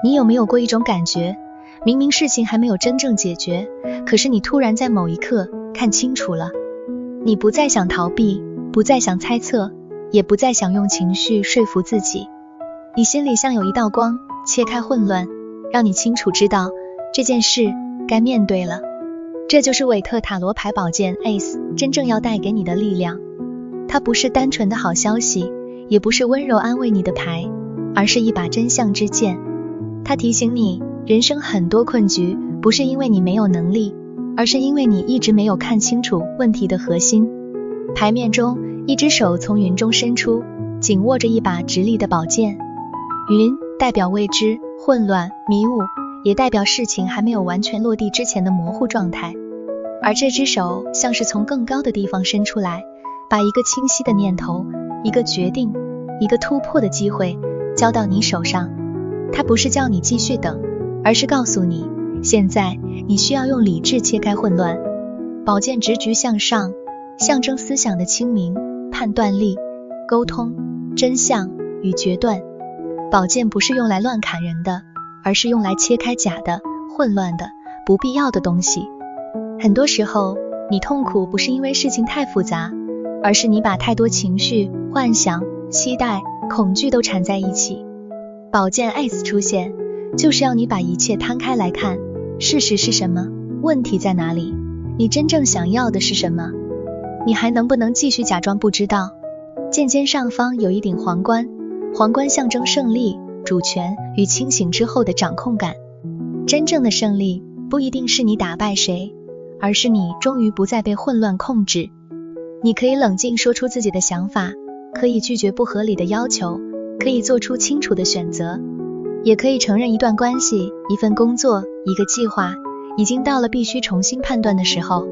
你有没有过一种感觉，明明事情还没有真正解决，可是你突然在某一刻看清楚了。你不再想逃避，不再想猜测，也不再想用情绪说服自己。你心里像有一道光，切开混乱，让你清楚知道这件事该面对了。这就是韦特塔罗牌宝剑 Ace 真正要带给你的力量。它不是单纯的好消息，也不是温柔安慰你的牌，而是一把真相之剑。它提醒你，人生很多困局不是因为你没有能力，而是因为你一直没有看清楚问题的核心。牌面中，一只手从云中伸出，紧握着一把直立的宝剑。云代表未知、混乱、迷雾，也代表事情还没有完全落地之前的模糊状态。而这只手像是从更高的地方伸出来，把一个清晰的念头、一个决定、一个突破的机会交到你手上。它不是叫你继续等，而是告诉你，现在你需要用理智切开混乱。宝剑直举向上，象征思想的清明、判断力、沟通、真相与决断。宝剑不是用来乱砍人的，而是用来切开假的、混乱的、不必要的东西。很多时候，你痛苦不是因为事情太复杂，而是你把太多情绪、幻想、期待、恐惧都缠在一起。宝剑 Ace 出现，就是要你把一切摊开来看，事实是什么？问题在哪里？你真正想要的是什么？你还能不能继续假装不知道？剑尖上方有一顶皇冠，皇冠象征胜利、主权与清醒之后的掌控感。真正的胜利不一定是你打败谁，而是你终于不再被混乱控制。你可以冷静说出自己的想法，可以拒绝不合理的要求，可以做出清楚的选择，也可以承认一段关系、一份工作、一个计划已经到了必须重新判断的时候。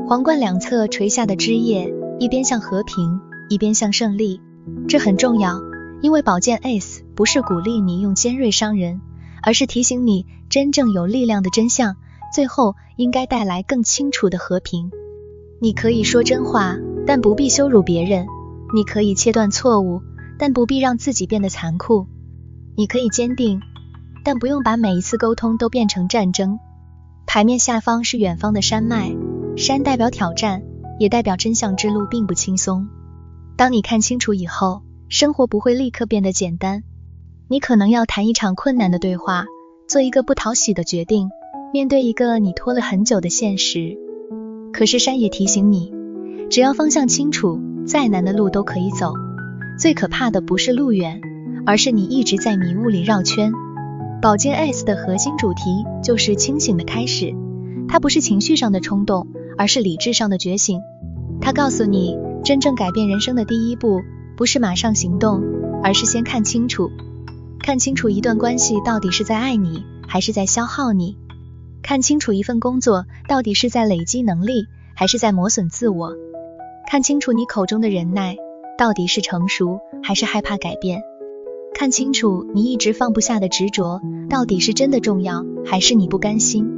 皇冠两侧垂下的枝叶，一边向和平，一边向胜利。这很重要，因为宝剑 Ace 不是鼓励你用尖锐伤人，而是提醒你真正有力量的真相，最后应该带来更清楚的和平。你可以说真话，但不必羞辱别人；你可以切断错误，但不必让自己变得残酷；你可以坚定，但不用把每一次沟通都变成战争。牌面下方是远方的山脉，山代表挑战，也代表真相之路并不轻松。当你看清楚以后，生活不会立刻变得简单。你可能要谈一场困难的对话，做一个不讨喜的决定，面对一个你拖了很久的现实。可是山也提醒你，只要方向清楚，再难的路都可以走。最可怕的不是路远，而是你一直在迷雾里绕圈。宝剑 Ace 的核心主题就是清醒的开始，它不是情绪上的冲动，而是理智上的觉醒。它告诉你，真正改变人生的第一步，不是马上行动，而是先看清楚。看清楚一段关系到底是在爱你，还是在消耗你；看清楚一份工作到底是在累积能力，还是在磨损自我；看清楚你口中的忍耐，到底是成熟，还是害怕改变；看清楚你一直放不下的执着，到底是真的重要，还是你不甘心。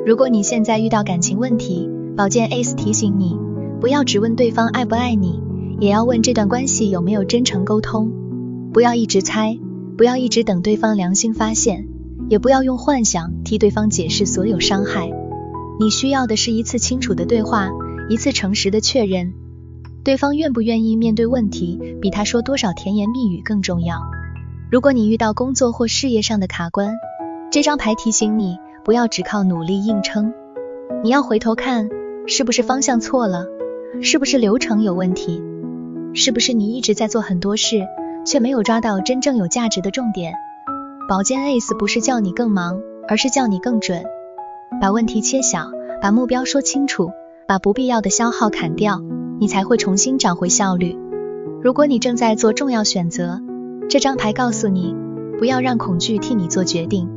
如果你现在遇到感情问题，宝剑 Ace 提醒你，不要只问对方爱不爱你，也要问这段关系有没有真诚沟通。不要一直猜，不要一直等对方良心发现，也不要用幻想替对方解释所有伤害。你需要的是一次清楚的对话，一次诚实的确认。对方愿不愿意面对问题，比他说多少甜言蜜语更重要。如果你遇到工作或事业上的卡关，这张牌提醒你，不要只靠努力硬撑，你要回头看，是不是方向错了？是不是流程有问题？是不是你一直在做很多事，却没有抓到真正有价值的重点？宝剑 Ace 不是叫你更忙，而是叫你更准。把问题切小，把目标说清楚，把不必要的消耗砍掉，你才会重新找回效率。如果你正在做重要选择，这张牌告诉你，不要让恐惧替你做决定。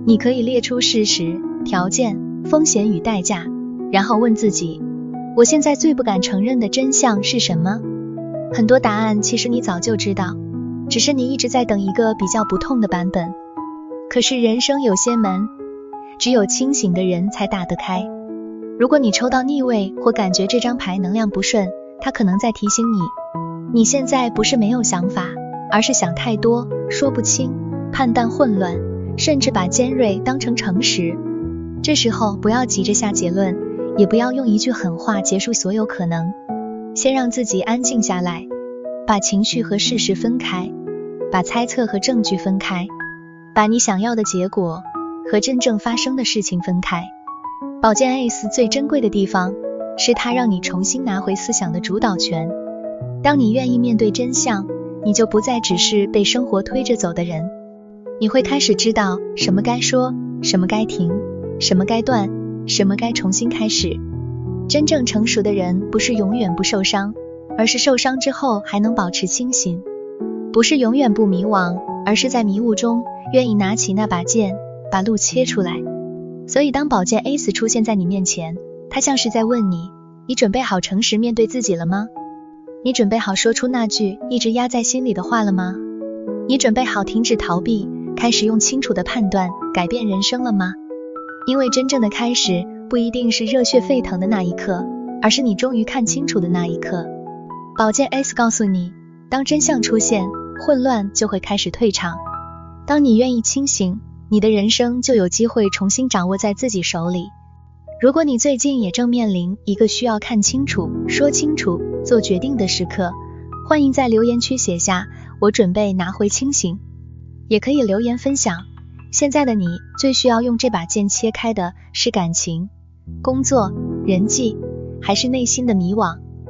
你可以列出事实、条件、风险与代价，然后问自己，我现在最不敢承认的真相是什么？很多答案其实你早就知道，只是你一直在等一个比较不痛的版本。可是人生有些门，只有清醒的人才打得开。如果你抽到逆位或感觉这张牌能量不顺，它可能在提醒你，你现在不是没有想法，而是想太多，说不清，判断混乱，甚至把尖锐当成诚实。这时候不要急着下结论，也不要用一句狠话结束所有可能，先让自己安静下来，把情绪和事实分开，把猜测和证据分开，把你想要的结果和真正发生的事情分开。宝剑 Ace 最珍贵的地方是它让你重新拿回思想的主导权。当你愿意面对真相，你就不再只是被生活推着走的人，你会开始知道什么该说，什么该停，什么该断，什么该重新开始。真正成熟的人不是永远不受伤，而是受伤之后还能保持清醒；不是永远不迷惘，而是在迷雾中愿意拿起那把剑，把路切出来。所以当宝剑 Ace 出现在你面前，它像是在问你，你准备好诚实面对自己了吗？你准备好说出那句一直压在心里的话了吗？你准备好停止逃避，开始用清楚的判断改变人生了吗？因为真正的开始不一定是热血沸腾的那一刻，而是你终于看清楚的那一刻。宝剑 Ace 告诉你，当真相出现，混乱就会开始退场。当你愿意清醒，你的人生就有机会重新掌握在自己手里。如果你最近也正面临一个需要看清楚、说清楚、做决定的时刻，欢迎在留言区写下我准备拿回清醒，也可以留言分享，现在的你最需要用这把剑切开的是感情、工作、人际，还是内心的迷惘？